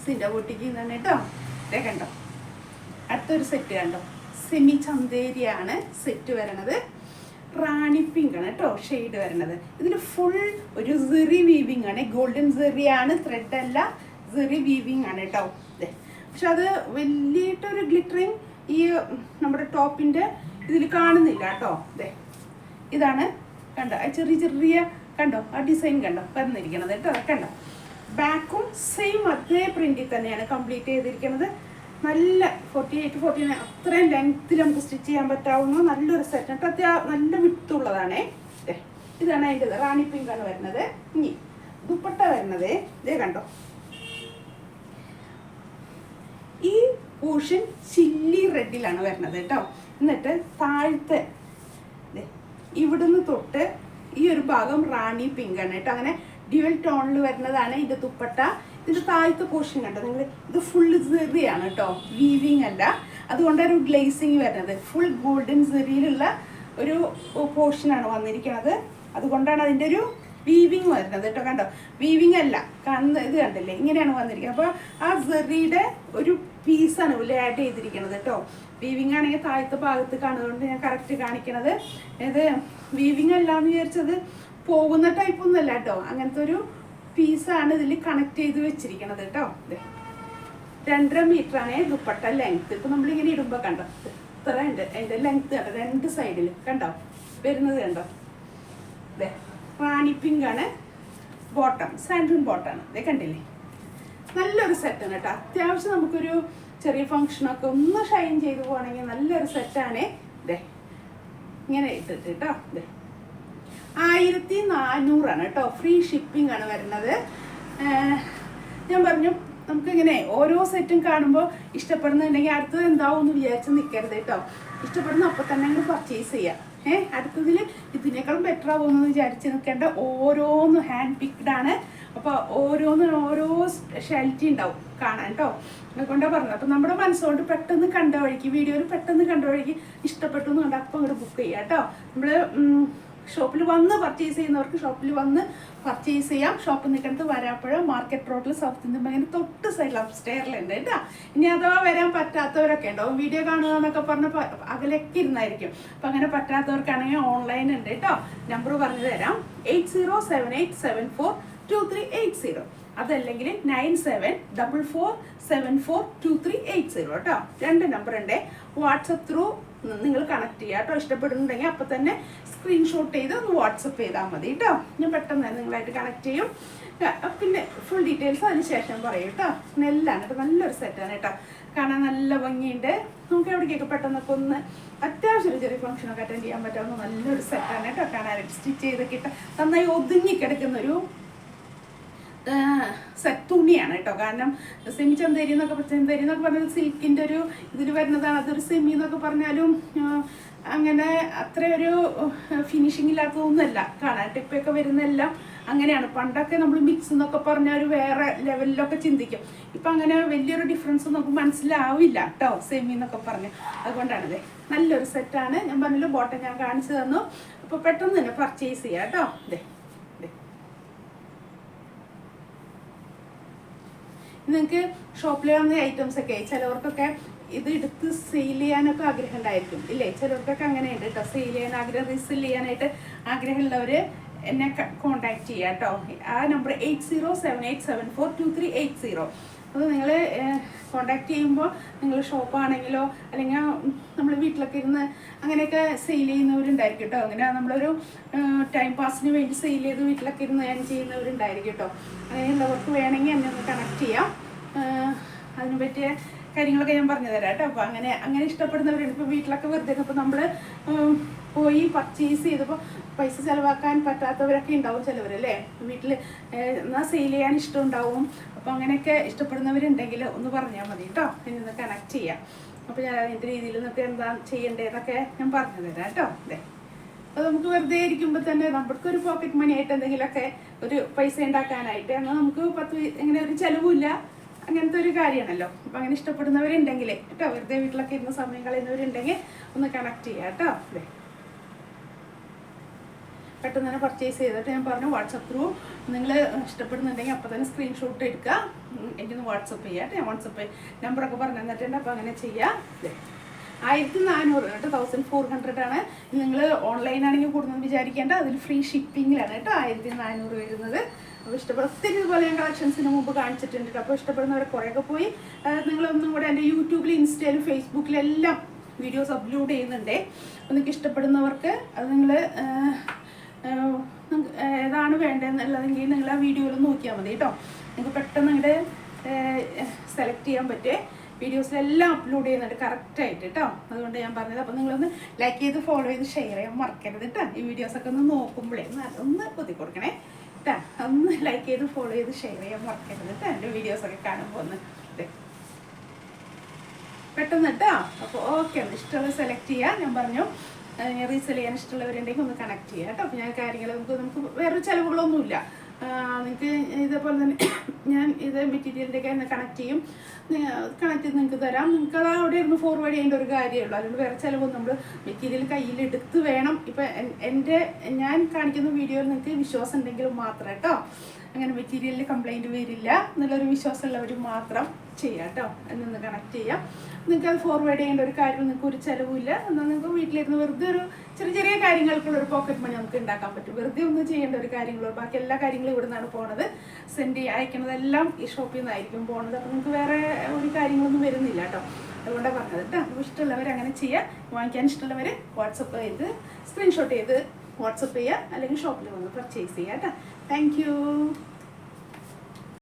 സിൻ്റെ boutique തന്നെ കേട്ടോ. ഇതേ കണ്ടോ, അടുത്തൊരു സെറ്റ് കണ്ടോ, സെമി ചന്തേരിയാണ് സെറ്റ് വരണത്. റാണി പിങ്ക് ആണ് കേട്ടോ ഷെയ്ഡ് വരണത്. ഇതിൽ ഫുൾ ഒരു സെറി വീവിങ് ആണ്, ഗോൾഡൻ സെറി ആണ്, ത്രെഡ് അല്ല, സെറി വീവിങ് ആണ് കേട്ടോ. പക്ഷെ അത് വലിയിട്ടൊരു ഗ്ലിറ്ററിങ് ഈ നമ്മുടെ ടോപ്പിൻ്റെ ഇതിൽ കാണുന്നില്ല കേട്ടോ. ഇതാണ് കണ്ടോ, ചെറിയ ചെറിയ കണ്ടോ ആ ഡിസൈൻ കണ്ടോ വന്നിരിക്കണത് കേട്ടോ. കണ്ടോ, ബാക്കും സെയിം അതേ പ്രിന്റിൽ തന്നെയാണ് കംപ്ലീറ്റ് ചെയ്തിരിക്കുന്നത്. നല്ല 48-49 അത്രയും ലെങ്ത്തിൽ നമുക്ക് സ്റ്റിച്ച് ചെയ്യാൻ പറ്റാവുന്ന നല്ലൊരു സെറ്റ് കേട്ടോ. നല്ല വിട്ടുള്ളതാണേ. ഇതാണ് അതിൻ്റെ റാണി പിങ്ക് ആണ് വരുന്നത്. ഇനി ദുപ്പട്ട വരുന്നത് ഇതേ കണ്ടോ, ഈ പോർഷൻ ചില്ലി റെഡിലാണ് വരുന്നത് കേട്ടോ. എന്നിട്ട് താഴത്തെ ഇവിടുന്ന് തൊട്ട് ഈ ഒരു ഭാഗം റാണി പിങ്ക് ആണ് കേട്ടോ. അങ്ങനെ ഡ്യുവൽ ടോണിൽ വരുന്നതാണ് ഇതിൻ്റെ ദുപ്പട്ട. ഇതിൻ്റെ താഴത്തെ പോർഷൻ കണ്ടോ നിങ്ങൾ, ഇത് ഫുൾ സെറിയാണ് കേട്ടോ, വീവിങ് അല്ല. അതുകൊണ്ടൊരു ഗ്ലേസിങ് വരുന്നത് ഫുൾ ഗോൾഡൻ സെറിയിലുള്ള ഒരു പോർഷനാണ് വന്നിരിക്കുന്നത്. അതുകൊണ്ടാണ് അതിൻ്റെ ഒരു വീവിങ് വരുന്നത് കേട്ടോ. കണ്ടോ, വീവിങ് അല്ല, കാണുന്ന ഇത് കണ്ടില്ലേ, ഇങ്ങനെയാണ് വന്നിരിക്കുന്നത്. അപ്പോൾ ആ സെറിയുടെ ഒരു പീസാണ് ഇതിൽ ആഡ് ചെയ്തിരിക്കുന്നത് കേട്ടോ. വീവിങ് ആണെങ്കിൽ താഴത്തെ ഭാഗത്ത് കാണുന്നതുകൊണ്ട് ഞാൻ കറക്റ്റ് കാണിക്കണത്. ഇത് വീവിങ് അല്ല എന്ന് വിചാരിച്ചത് പോകുന്ന ടൈപ്പൊന്നുമല്ല കേട്ടോ. അങ്ങനത്തെ ഒരു പീസാണ് ഇതിൽ കണക്ട് ചെയ്ത് വെച്ചിരിക്കണത് കേട്ടോ. 2.5 മീറ്ററാണ് ദുപ്പട്ട ലെങ്ത്ത്. ഇപ്പം നമ്മളിങ്ങനെ ഇടുമ്പോൾ കണ്ടോ ഇത്ര ഉണ്ട് അതിൻ്റെ ലെങ്ത്ത് കണ്ടോ, 2 സൈഡിൽ കണ്ടോ വരുന്നത് കണ്ടോ. റാണി പിങ്ക് ആണ് ബോട്ടം, സാൻഡൂൺ ബോട്ടാണ്. ഇതേ കണ്ടില്ലേ, നല്ലൊരു സെറ്റാണ് കേട്ടോ. അത്യാവശ്യം നമുക്കൊരു ചെറിയ ഫംഗ്ഷനൊക്കെ ഒന്ന് ഷൈൻ ചെയ്ത് പോകണമെങ്കിൽ നല്ലൊരു സെറ്റാണ്. ഇതേ ഇങ്ങനെ ഇട്ടിട്ട് കേട്ടോ. 1400 കേട്ടോ. ഫ്രീ ഷിപ്പിംഗ് ആണ് വരുന്നത്. ഞാൻ പറഞ്ഞു നമുക്കിങ്ങനെ ഓരോ സെറ്റും കാണുമ്പോൾ ഇഷ്ടപ്പെടുന്നുണ്ടെങ്കിൽ അടുത്തത് എന്താവും എന്ന് വിചാരിച്ച് നിൽക്കരുത് കേട്ടോ. ഇഷ്ടപ്പെടുന്ന അപ്പം തന്നെ അങ്ങ് പർച്ചേസ് ചെയ്യാം. അടുത്തതിൽ ഇതിനേക്കാളും ബെറ്റർ ആവുമെന്ന് വിചാരിച്ച് നിൽക്കേണ്ട. ഓരോന്നും ഹാൻഡ് പിക്ഡ് ആണ്. അപ്പോൾ ഓരോന്നും ഓരോ സ്പെഷ്യാലിറ്റി ഉണ്ടാവും കാണാൻ കേട്ടോ. അതുകൊണ്ടാണ് പറഞ്ഞത്. അപ്പം നമ്മുടെ മനസ്സുകൊണ്ട് പെട്ടെന്ന് കണ്ട വഴിക്ക്, വീഡിയോയിൽ പെട്ടെന്ന് കണ്ട വഴിക്ക് ഇഷ്ടപ്പെട്ടു എന്ന് കണ്ടാൽ അപ്പം അങ്ങോട്ട് ബുക്ക് ചെയ്യുക കേട്ടോ. നമ്മൾ ഷോപ്പിൽ വന്ന് പർച്ചേസ് ചെയ്യുന്നവർക്ക് ഷോപ്പിൽ വന്ന് പർച്ചേസ് ചെയ്യാം. ഷോപ്പിൽ നിൽക്കുന്നത് വരാപ്പുഴ മാർക്കറ്റ് റോഡിൽ സൗത്ത് ഇന്ത്യൻ ബാങ്കിന് തൊട്ട് സൈഡിൽ അപ്സ്റ്റെയറിലുണ്ട് കേട്ടോ. ഇനി അഥവാ വരാൻ പറ്റാത്തവരൊക്കെ ഉണ്ടാവും, വീഡിയോ കാണുക എന്നൊക്കെ പറഞ്ഞ് അകലേക്ക് ഇരുന്നായിരിക്കും. അപ്പം അങ്ങനെ പറ്റാത്തവർക്കാണെങ്കിൽ ഓൺലൈൻ ഉണ്ട് കേട്ടോ. നമ്പർ പറഞ്ഞു തരാം, 8078742380. അതല്ലെങ്കിൽ 9744742380 കേട്ടോ. 2 നമ്പർ ഉണ്ട്. വാട്സപ്പ് ത്രൂ നിങ്ങൾ കണക്ട് ചെയ്യുക കേട്ടോ. ഇഷ്ടപ്പെടുന്നുണ്ടെങ്കിൽ അപ്പം തന്നെ സ്ക്രീൻഷോട്ട് ചെയ്ത് ഒന്ന് വാട്സപ്പ് ചെയ്താൽ മതി കേട്ടോ. ഞാൻ പെട്ടെന്ന് തന്നെ നിങ്ങളായിട്ട് കണക്ട് ചെയ്യും. പിന്നെ ഫുൾ ഡീറ്റെയിൽസ് അതിന് ശേഷം പറയും കേട്ടോ. നെല്ലാണ് കേട്ടോ, നല്ലൊരു സെറ്റാണ് കേട്ടോ. കാണാൻ നല്ല ഭംഗിയുണ്ട്. നമുക്ക് എവിടേക്കൊക്കെ പെട്ടെന്നൊക്കെ ഒന്ന് അത്യാവശ്യം ചെറിയ ഫംഗ്ഷനൊക്കെ അറ്റൻഡ് ചെയ്യാൻ പറ്റാവുന്ന നല്ലൊരു സെറ്റാണ് കേട്ടോ. കാണാനായിട്ട് സ്റ്റിച്ച് ചെയ്തൊക്കെ ഇട്ട് നന്നായി ഒതുങ്ങിക്കിടക്കുന്നൊരു സെറ്റ് തുണിയാണ് കേട്ടോ. കാരണം സെമി ചന്തേരി എന്നൊക്കെ പറഞ്ഞത് സിൽക്കിൻ്റെ ഒരു ഇതിൽ വരുന്നതാണ്. അതൊരു സെമി എന്നൊക്കെ പറഞ്ഞാലും അങ്ങനെ അത്ര ഒരു ഫിനിഷിംഗ് ഇല്ലാത്തതൊന്നുമല്ല. കാണാനായിട്ട് ഇപ്പൊക്കെ വരുന്നതെല്ലാം അങ്ങനെയാണ്. പണ്ടൊക്കെ നമ്മൾ മിക്സ് എന്നൊക്കെ പറഞ്ഞാൽ ഒരു വേറെ ലെവലിലൊക്കെ ചിന്തിക്കും. ഇപ്പം അങ്ങനെ വലിയൊരു ഡിഫറൻസ് നമുക്ക് മനസ്സിലാവില്ല കേട്ടോ, സെമി എന്നൊക്കെ പറഞ്ഞ്. അതുകൊണ്ടാണിത് നല്ലൊരു സെറ്റാണ്. ഞാൻ പറഞ്ഞല്ലോ, ബോട്ടം ഞാൻ കാണിച്ചു തന്നു. അപ്പോൾ പെട്ടെന്ന് തന്നെ പർച്ചേസ് ചെയ്യാം കേട്ടോ. നിങ്ങൾക്ക് ഷോപ്പിൽ വന്ന ഐറ്റംസ് ഒക്കെ ചിലവർക്കൊക്കെ ഇത് എടുത്ത് സെയിൽ ചെയ്യാനൊക്കെ ആഗ്രഹം ഉണ്ടായിരിക്കും ഇല്ലേ. ചിലവർക്കൊക്കെ അങ്ങനെയുണ്ട് കേട്ടോ. സെയിൽ ചെയ്യാൻ ആഗ്രഹം, റീസെയിൽ ചെയ്യാനായിട്ട് ആഗ്രഹമുള്ളവർ എന്നെ കോൺടാക്ട് ചെയ്യാം കേട്ടോ. ആ നമ്പർ 8078742380. അത് നിങ്ങൾ കോൺടാക്ട് ചെയ്യുമ്പോൾ നിങ്ങൾ ഷോപ്പാണെങ്കിലോ അല്ലെങ്കിൽ നമ്മൾ വീട്ടിലൊക്കെ ഇരുന്ന് അങ്ങനെയൊക്കെ സെയിൽ ചെയ്യുന്നവരുണ്ടായിരിക്കും കേട്ടോ. അങ്ങനെ നമ്മളൊരു ടൈം പാസിന് വേണ്ടി സെയിൽ ചെയ്ത് വീട്ടിലൊക്കെ ഇരുന്ന് ഏൺ ചെയ്യുന്നവരുണ്ടായിരിക്കും കേട്ടോ. അങ്ങനെയുള്ളവർക്ക് വേണമെങ്കിൽ എന്നെ ഒന്ന് കണക്ട് ചെയ്യാം. അതിന് പറ്റിയ കാര്യങ്ങളൊക്കെ ഞാൻ പറഞ്ഞു തരാം കേട്ടോ. അപ്പോൾ അങ്ങനെ ഇഷ്ടപ്പെടുന്നവരുണ്ട്. ഇപ്പോൾ വീട്ടിലൊക്കെ വെറുതെ ഇപ്പോൾ നമ്മൾ പോയി പർച്ചേസ് ചെയ്തപ്പോൾ പൈസ ചിലവാക്കാൻ പറ്റാത്തവരൊക്കെ ഉണ്ടാവും ചിലവരല്ലേ. വീട്ടിൽ എന്നാൽ സെയിൽ ചെയ്യാൻ ഇഷ്ടം ഉണ്ടാവും. അപ്പോൾ അങ്ങനെയൊക്കെ ഇഷ്ടപ്പെടുന്നവരുണ്ടെങ്കിൽ ഒന്ന് പറഞ്ഞാൽ മതി കേട്ടോ. ഇന്ന് കണക്ട് ചെയ്യാം. അപ്പോൾ ഞാൻ അതിൻ്റെ രീതിയിൽ നിന്നൊക്കെ എന്താ ചെയ്യേണ്ടതെന്നൊക്കെ ഞാൻ പറഞ്ഞു തരാം കേട്ടോ. അപ്പോൾ നമുക്ക് വെറുതെ ഇരിക്കുമ്പോൾ തന്നെ നമുക്കൊരു പോക്കറ്റ് മണി ആയിട്ട് എന്തെങ്കിലുമൊക്കെ ഒരു പൈസ ഉണ്ടാക്കാനായിട്ട് എന്നാൽ നമുക്ക് ഇങ്ങനെ ഒരു ചിലവില്ല. അങ്ങനത്തെ ഒരു കാര്യമാണല്ലോ. അപ്പം അങ്ങനെ ഇഷ്ടപ്പെടുന്നവരുണ്ടെങ്കിൽ കേട്ടോ, വെറുതെ വീട്ടിലൊക്കെ ഇരുന്ന സമയം കളയുന്നവരുണ്ടെങ്കിൽ ഒന്ന് കണക്ട് ചെയ്യാം കേട്ടോ. പെട്ടെന്ന് തന്നെ പർച്ചേസ് ചെയ്തിട്ട് ഞാൻ പറഞ്ഞു വാട്സപ്പ് ത്രൂ നിങ്ങൾ ഇഷ്ടപ്പെടുന്നുണ്ടെങ്കിൽ അപ്പോൾ തന്നെ സ്ക്രീൻഷോട്ട് എടുക്കുക, എനിക്കൊന്ന് വാട്സപ്പ് ചെയ്യാം. ഞാൻ വാട്സപ്പ് നമ്പറൊക്കെ പറഞ്ഞു തന്നിട്ടുണ്ട്. അപ്പോൾ അങ്ങനെ ചെയ്യാം. 1400 കേട്ടോ, 1400 ആണ്. നിങ്ങൾ ഓൺലൈനാണെങ്കിൽ കൂടുതൽ വിചാരിക്കേണ്ട, അതിൽ ഫ്രീ ഷിപ്പിങ്ങിലാണ് കേട്ടോ 1400 വരുന്നത്. അപ്പോൾ ഒത്തിരി ഇതുപോലെ ഞാൻ കളക്ഷൻസിന് മുമ്പ് കാണിച്ചിട്ടുണ്ട്. അപ്പോൾ ഇഷ്ടപ്പെടുന്നവരെ കുറേയൊക്കെ പോയി നിങ്ങളൊന്നും കൂടെ എൻ്റെ യൂട്യൂബിൽ, ഇൻസ്റ്റയിലും, ഫേസ്ബുക്കിലെല്ലാം വീഡിയോസ് അപ്ലോഡ് ചെയ്യുന്നുണ്ടേ. അപ്പോൾ നിങ്ങൾക്ക് ഇഷ്ടപ്പെടുന്നവർക്ക് അത് നിങ്ങൾ ഏതാണ് വേണ്ടതെന്നുള്ളതെങ്കിൽ നിങ്ങൾ ആ വീഡിയോയിൽ നോക്കിയാൽ മതി കേട്ടോ. നിങ്ങൾക്ക് പെട്ടെന്ന് നിങ്ങളുടെ സെലക്ട് ചെയ്യാൻ പറ്റുമേ. വീഡിയോസിലെല്ലാം അപ്ലോഡ് ചെയ്യുന്നുണ്ട് കറക്റ്റായിട്ട് കേട്ടോ. അതുകൊണ്ട് ഞാൻ പറഞ്ഞത്. അപ്പോൾ നിങ്ങളൊന്ന് ലൈക്ക് ചെയ്ത് ഫോളോ ചെയ്ത് ഷെയർ ചെയ്യാൻ മറക്കരുത് കേട്ടോ. ഈ വീഡിയോസൊക്കെ ഒന്ന് നോക്കുമ്പോഴേ ഒന്ന് കുത്തി കൊടുക്കണേ കേട്ടോ. ഒന്ന് ലൈക്ക് ചെയ്ത് ഫോളോ ചെയ്ത് ഷെയർ ചെയ്യാൻ മറക്കരുത് കേട്ടോ. എൻ്റെ വീഡിയോസൊക്കെ കാണുമ്പോൾ ഒന്ന് പെട്ടെന്ന് കേട്ടോ. അപ്പോൾ ഓക്കെ, ഇഷ്ടമുള്ളത് സെലക്ട് ചെയ്യാം. ഞാൻ പറഞ്ഞു റീസെൽ ചെയ്യാൻ ഇഷ്ടമുള്ളവരുണ്ടെങ്കിൽ ഒന്ന് കണക്ട് ചെയ്യാം കേട്ടോ. അപ്പോൾ ഞാൻ കാര്യങ്ങൾ നമുക്ക് വേറൊരു ചിലവുകളൊന്നുമില്ല. നിങ്ങൾക്ക് ഇതേപോലെ തന്നെ ഞാൻ ഇത് മെറ്റീരിയലിൻ്റെയൊക്കെ ഒന്ന് കണക്ട് ചെയ്യും, കണക്ട് ചെയ്ത് നിങ്ങൾക്ക് തരാം. നിങ്ങൾക്ക് അത് അവിടെ ഇരുന്ന് ഫോർവേഡ് ചെയ്യേണ്ട ഒരു കാര്യമുള്ളൂ. അതുകൊണ്ട് വേറെ ചിലവൊന്നും നമ്മൾ മെറ്റീരിയൽ കയ്യിലെടുത്ത് വേണം. ഇപ്പം ഞാൻ കാണിക്കുന്ന വീഡിയോയിൽ നിങ്ങൾക്ക് വിശ്വാസം ഉണ്ടെങ്കിലും മാത്രം കേട്ടോ. അങ്ങനെ മെറ്റീരിയലിൽ കംപ്ലൈൻറ്റ് വരില്ല എന്നുള്ളൊരു വിശ്വാസമുള്ളവർ മാത്രം ചെയ്യാം കേട്ടോ. എന്നൊന്ന് കണക്ട് ചെയ്യാം. നിങ്ങൾക്ക് അത് ഫോർവേഡ് ചെയ്യേണ്ട ഒരു കാര്യം, നിങ്ങൾക്ക് ഒരു ചിലവില്ല. എന്നാൽ നിങ്ങൾക്ക് വീട്ടിലിരുന്ന് വെറുതെ ഒരു ചെറിയ കാര്യങ്ങൾക്കുള്ളൊരു പോക്കറ്റ് മണി നമുക്ക് ഉണ്ടാക്കാൻ പറ്റും. വെറുതെ ഒന്നും ചെയ്യേണ്ട ഒരു കാര്യങ്ങളോ, ബാക്കി എല്ലാ കാര്യങ്ങളും ഇവിടെ നിന്നാണ് പോണത്. അയക്കുന്നതെല്ലാം ഈ ഷോപ്പിൽ നിന്നായിരിക്കും പോണത്. അപ്പോൾ നിങ്ങൾക്ക് വേറെ ഒരു കാര്യങ്ങളൊന്നും വരുന്നില്ല കേട്ടോ. അതുകൊണ്ടാണ് പറഞ്ഞത് കേട്ടോ. അപ്പോൾ ഇഷ്ടമുള്ളവർ അങ്ങനെ ചെയ്യുക. വാങ്ങിക്കാൻ ഇഷ്ടമുള്ളവർ വാട്സപ്പ് ചെയ്ത് സ്ക്രീൻഷോട്ട് ചെയ്ത് വാട്സപ്പ് ചെയ്യുക, അല്ലെങ്കിൽ ഷോപ്പിൽ വന്ന് പർച്ചേസ് ചെയ്യുക കേട്ടോ. Thank you.